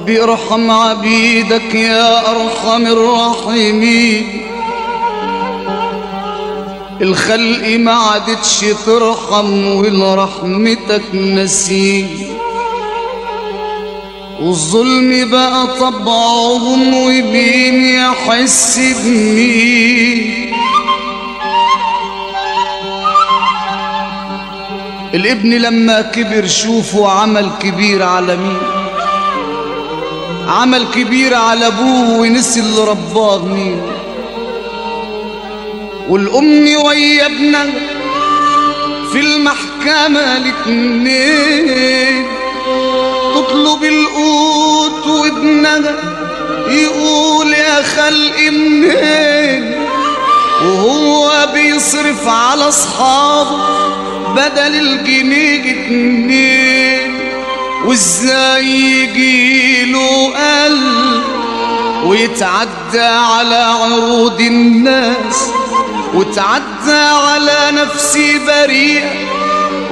ربي ارحم عبيدك يا أرحم الراحمين. الخلق ما عادتش ترحم ولرحمتك نسيم، والظلم بقى طبعهم ومين يحس بمين. الابن لما كبر شوفوا عمل كبير على مين، عمل كبير على ابوه ونسي اللي رباه مين. والام ويا ابنها في المحكمة الاتنين تطلب القوت وابنها يقول يا خلق منين، وهو بيصرف على اصحابه بدل الجنيه 2. وازاي يجيله قلب ويتعدى على عروض الناس، وتعدى على نفسي بريئة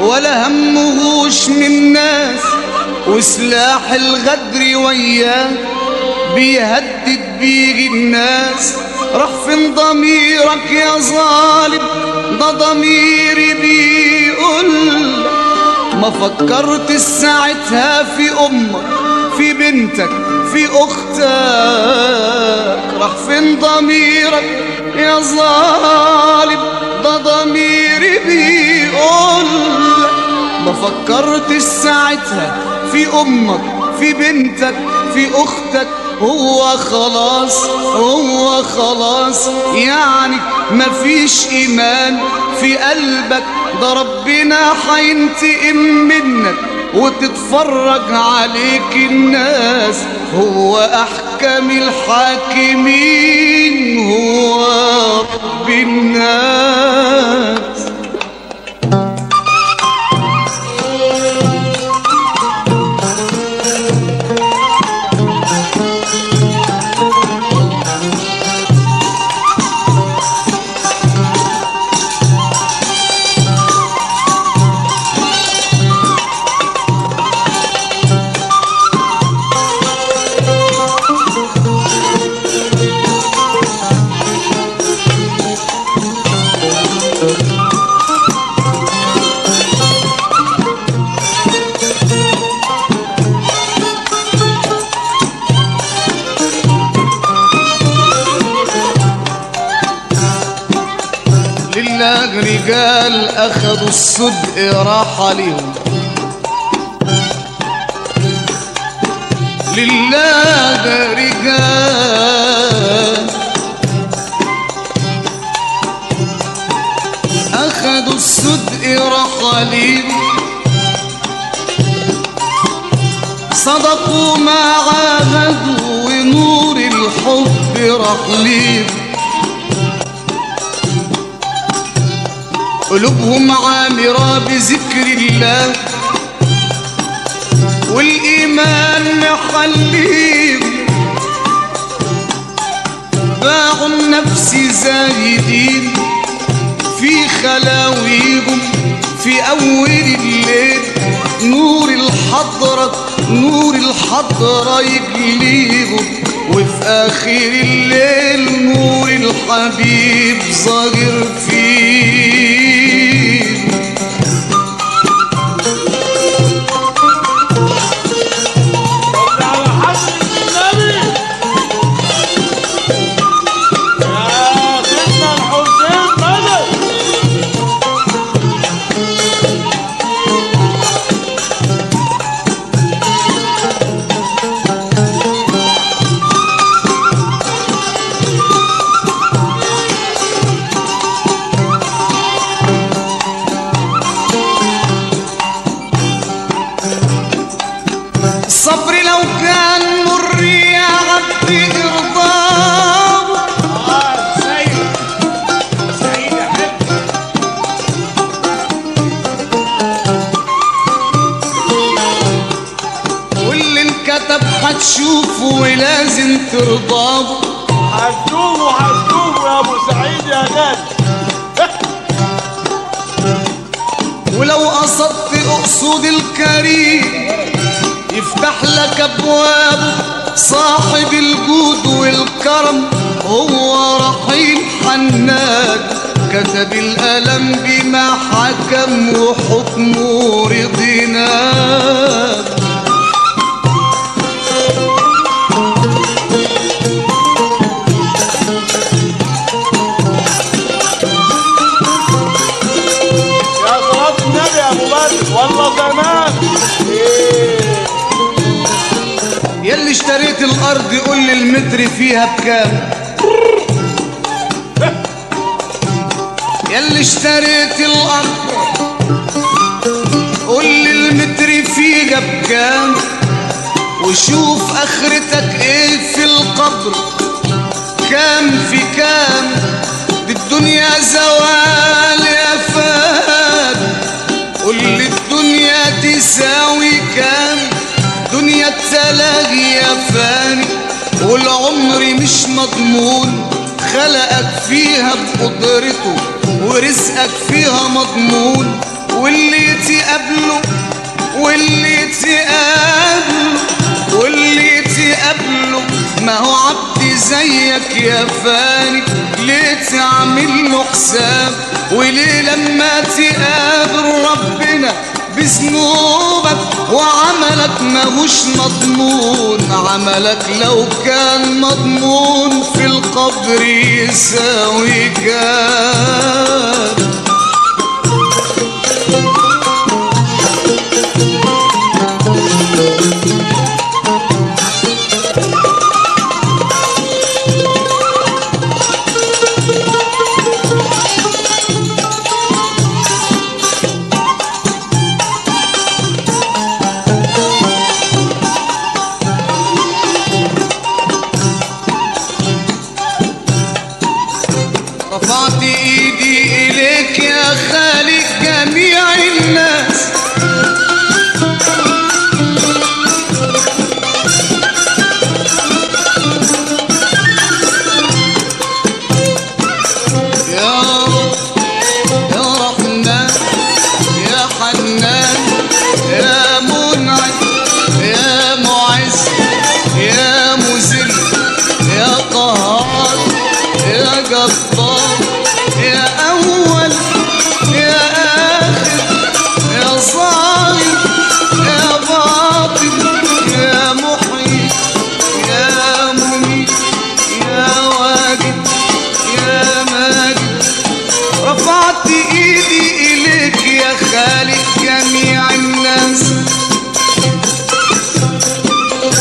ولا همهوش من ناس، وسلاح الغدر وياه بيهدد بيه الناس. راح فين ضميرك يا ظالم؟ ده ضميري بيقول ما فكرت ساعتها في امك في بنتك في اختك. راح فين ضميرك يا ظالم؟ ده ضميري بيقول ما فكرت ساعتها في امك في بنتك في اختك. هو خلاص يعني مفيش ايمان في قلبك، ده ربنا حينتقم منك وتتفرج عليك الناس. هو احكم الحاكمين هو رب الناس. رجال اخذوا الصدق راح عليهم، لله رجال اخذوا الصدق راح عليهم، صدقوا ما عاهدوا ونور الحب راح ليهم. قلوبهم عامرة بذكر الله والإيمان محليهم، باعوا النفس زاهدين في خلاويهم. في أول الليل نور الحضرة يجليهم، وفي آخر الليل نور الحبيب ظاهر فيه. الصبر لو كان مر يا عبد ارضاه. سعيد يا حبيبي. واللي انكتب هتشوفه ولازم ترضاه. هتشوفه يا ابو سعيد يا غالي. ولو قصدت اقصد الكريم يفتح يفتح لك ابوابه صاحب الجود والكرم، هو رحيم حنان كتب الألم بما حكم وحكمه رضينا. يا صلاة النبي يا ابو بدر والله زمان. ياللي اشتريت الارض قول لي المتر فيها بكام، ياللي اشتريت الارض قول لي المتر فيها بكام، وشوف اخرتك ايه في القبر كام في كام. دي الدنيا زوال يا فاد، قول لي الدنيا تساوي كام، دنيا التلاغي يا فاني والعمر مش مضمون، خلقك فيها بقدرته ورزقك فيها مضمون، واللي تقابله واللي تقابله واللي تقابله ما هو عبد زيك يا فاني، ليه تعمل له حساب؟ وليه لما تقابل ربنا بذنوبك وعملك ماهوش مضمون؟ عملك لو كان مضمون في القبر يساوي كام. رفعت ايدي اليك يا خالق جميع الناس، يا رب يا رحمن يا حنان يا منعم يا معز يا مذل يا قهار يا جبار يا أول يا آخر يا ظاهر يا باطن يا محيي يا مميت يا واجد يا ماجد. رفعت إيدي إليك يا خالق جميع الناس،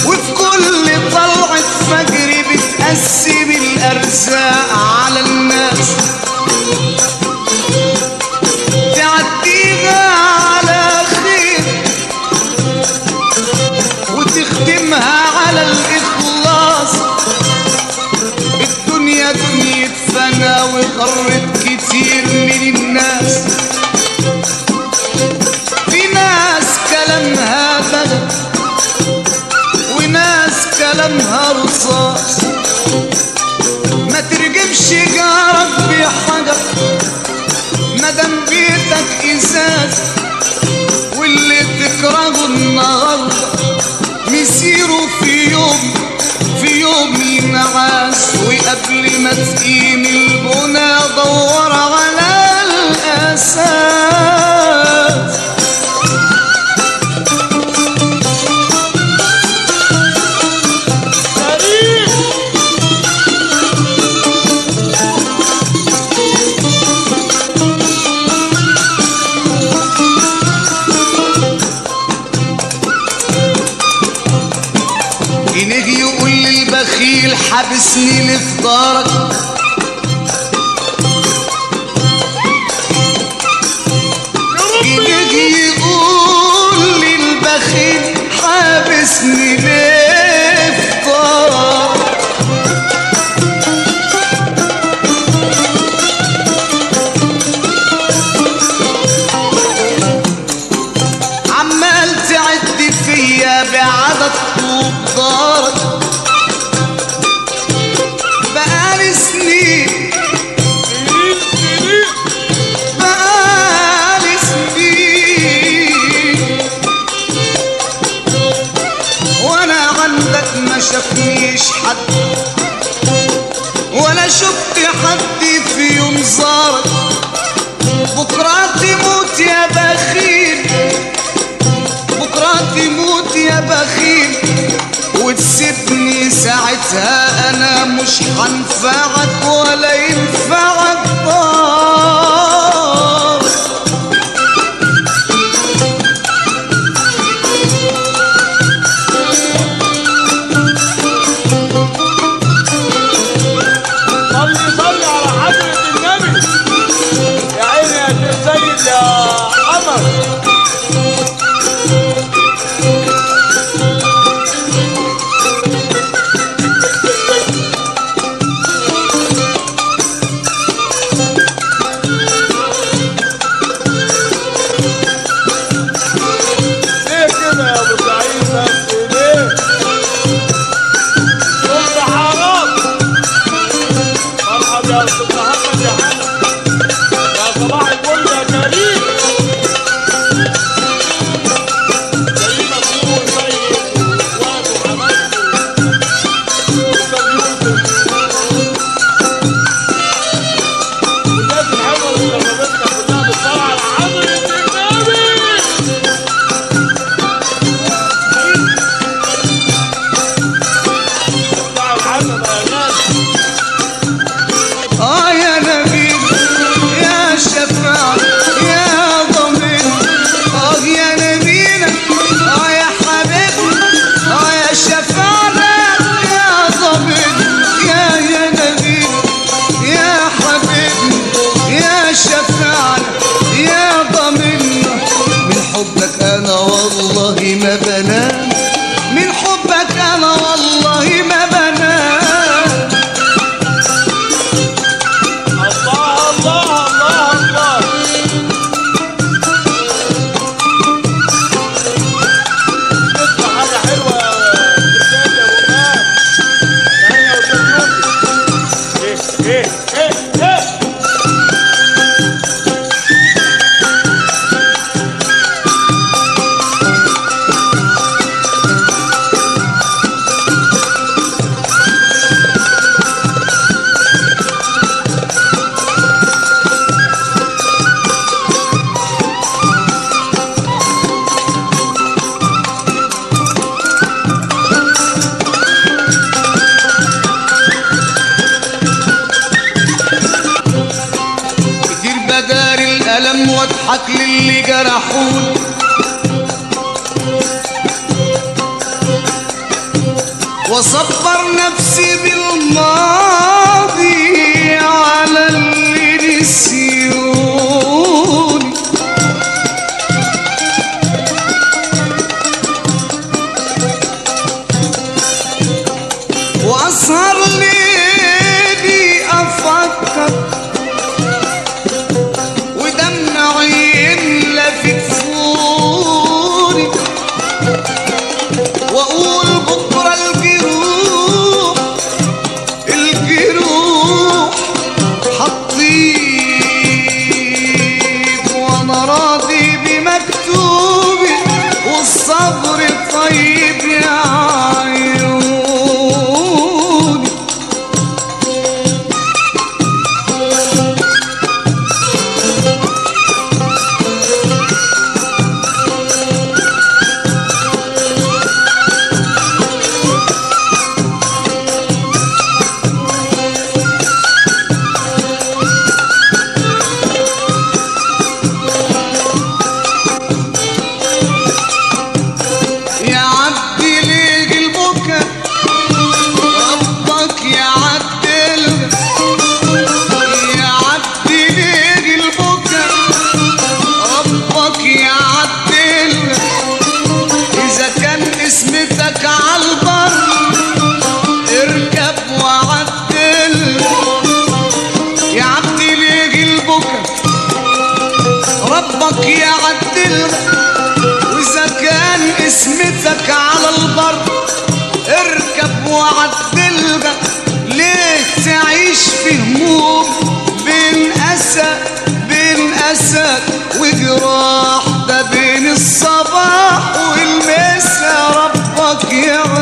وفي كل طلعة فجر بتقسم الأرزاق على الناس، تعديها على خير وتختمها على الإخلاص. الدنيا دنيا فنا وغرت كتير من الناس، في ناس كلامها بغى وناس كلامها رصاص، ما ترجمش جارك بحجر مدام بيتك ازاز، واللي تكرهه النهارده مسيره في يوم ينعاس، وقبل ما تقيم البنى دور على الاساس. يجي يقول للبخيل حبسني لفطارك، يجي يقول للبخيل حبسني لفطارك، عمال تعد فيا بعدد طوب دارك، بقالي سنين بقالي سنين مش هنفعك ولا ينفعك ضار. صلي على حضرة النبي. يا عيني يا شيخ سيد يا قمر. ما بنام من حبك انا والله ما بنام. الله الله الله الله. تسمع حاجة حلوة يا استاذ يا ابو مال. يعني يا استاذ يوسف. ايه ايه ايه ايه. واضحك للي جرحون وصبر نفسي بالماضي على اللي نسيوني. واسهر ليلي افكر في كفوري واقول بكره الجروح حطيب وانا راضي بمكتوبي والصبر طيب يا عيوني. ربك يعدل وإذا كان اسمتك على البر اركب وعدلها. ليه تعيش في هموم بين أسد وجراح ده بين الصباح والمساء ربك يعدل.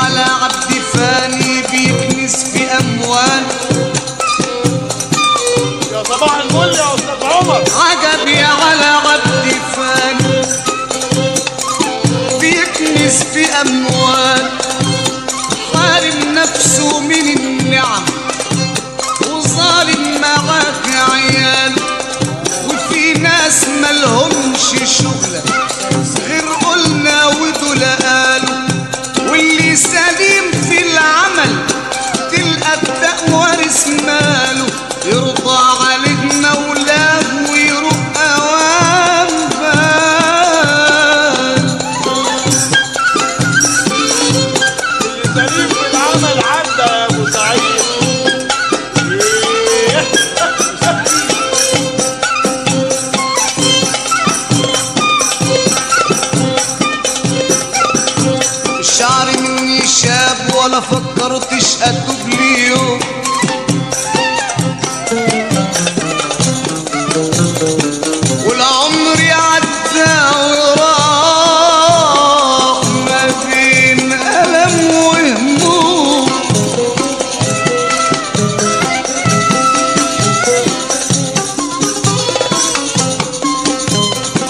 على عبد فاني بيكنس في أموال. يا صباح الفل يا أستاذ عمر. عجبي على عبد فاني بيكنس في أموال، حارم نفسه من النعم وظالم معاك عيال. وفي ناس ملهمش شغلة غير قلنا ودول قالوا، واللي سليم في العمل تلقى التقوى وارث ماله. يرضى عليك مولاه ويروح أوام بال. اللي سليم في العمل عدى يا أبو سعيد. الشعر مني شاب ولا فكرتش أتوب ليوم، والعمر عدى وراح ما بين ألم وهموم.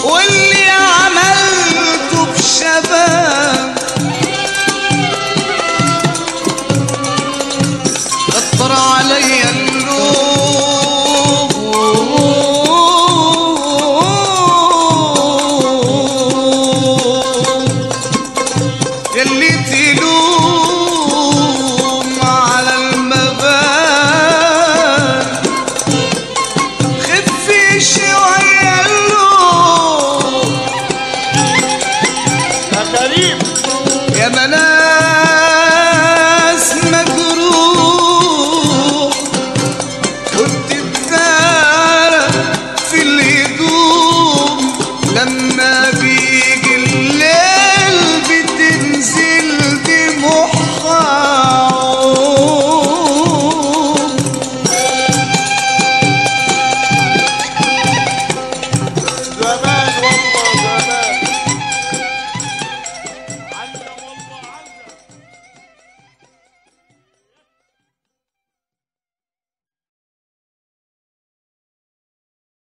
واللي عملته بشباب أطر عليا اللوم، يلي تلوم على المبان. خفي شوية اللوم يا كريم. يا منام